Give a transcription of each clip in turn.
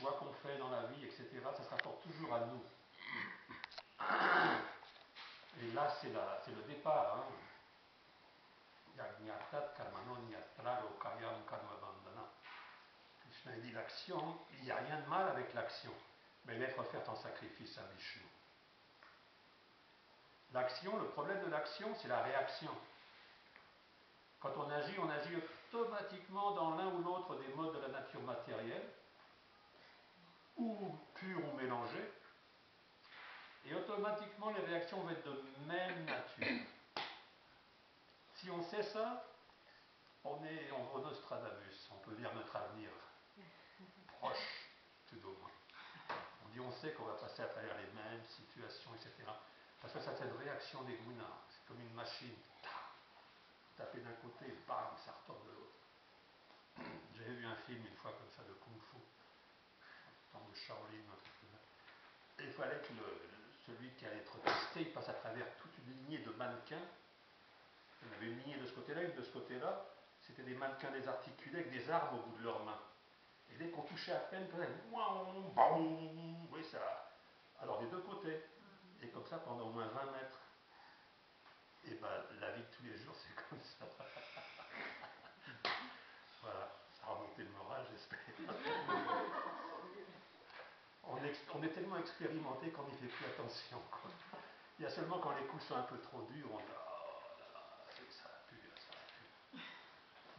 choix qu'on fait dans la vie, etc., ça se rapporte toujours à nous. Et là, c'est le départ. Hein. Yajñatat karmano ñatraro kayam karmabandhana. Krishna dit l'action, il n'y a rien de mal avec l'action, mais l'être offerte en sacrifice à Vishnu. L'action, le problème de l'action, c'est la réaction. Quand on agit automatiquement dans l'un ou l'autre des modes de la nature matérielle, ou purs ou mélangés, et automatiquement les réactions vont être de même nature. Si on sait ça, on vaut Nostradamus, on peut dire notre avenir proche, tout au moins. On dit on sait qu'on va passer à travers les mêmes situations, etc. Parce que ça c'est une réaction des gunas, c'est comme une machine. Taper d'un côté, bam, ça retombe de l'autre. J'avais vu un film une fois comme ça de Kung Fu, dans le Shaolin, un truc comme ça. Et il fallait que celui qui allait être testé, il passe à travers toute une lignée de mannequins. Il y en avait une lignée de ce côté-là, une de ce côté-là. C'était des mannequins désarticulés avec des armes au bout de leurs mains. Et dès qu'on touchait à peine, oui, ça. Alors des deux côtés. Et comme ça pendant au moins 20 mètres. Et ben la vie de tous les jours, c'est comme ça. Voilà, ça a remonté le moral, j'espère. On est tellement expérimenté qu'on n'y fait plus attention. Quoi. Il y a seulement quand les coups sont un peu trop durs, on dit oh là là, ça pue, ça pue.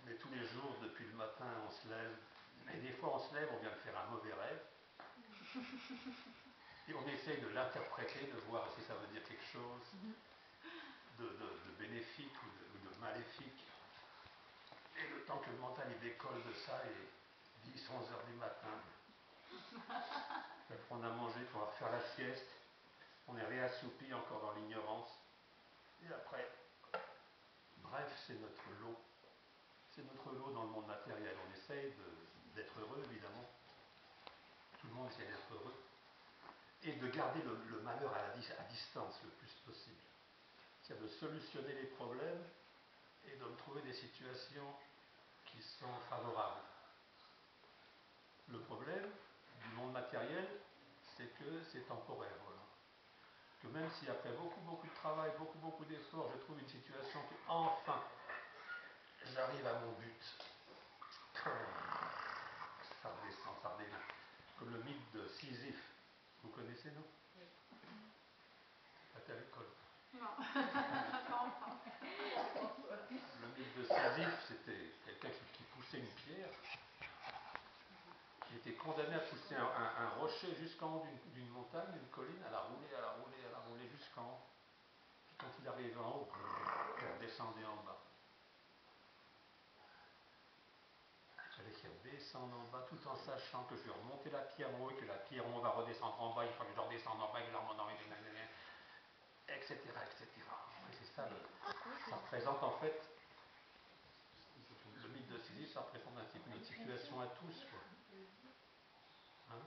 Mais tous les jours, depuis le matin, on se lève. Et des fois, on se lève, on vient de faire un mauvais rêve. Et on essaye de l'interpréter, de voir si ça veut dire quelque chose de bénéfique ou de maléfique. Et le temps que le mental il décolle de ça, et 10, 11 heures du matin, après on a mangé, il faut refaire la sieste, on est réassoupi encore dans l'ignorance. Et après, bref, c'est notre lot. C'est notre lot dans le monde matériel. On essaye d'être heureux, évidemment. Tout le monde essaie d'être heureux. Et de garder le malheur à distance le plus possible. C'est-à-dire de solutionner les problèmes et de trouver des situations qui sont favorables. Le problème du monde matériel, c'est que c'est temporaire. Voilà. Que même si après beaucoup de travail, beaucoup d'efforts, je trouve une situation que enfin j'arrive à mon but, ça redescend. Comme le mythe de Sisyphe. Vous connaissez, non? Oui. Pas à l'école. Non. Le mythe de Sisyphe, c'était quelqu'un qui poussait une pierre. Il était condamné à pousser un rocher jusqu'en haut d'une montagne, d'une colline, à la rouler jusqu'en haut. Puis quand il arrivait en haut, il redescendait en bas. Il fallait qu'il redescende en bas, tout en sachant que je vais remonter la pierre en haut et que la pierre en haut va redescendre en bas, il faut que je redescende en bas, et que je remonte en bas, etc. Et c'est ça, ça représente en fait, le mythe de Sisyphe, ça représente un petit peu notre situation à tous, quoi. Hein?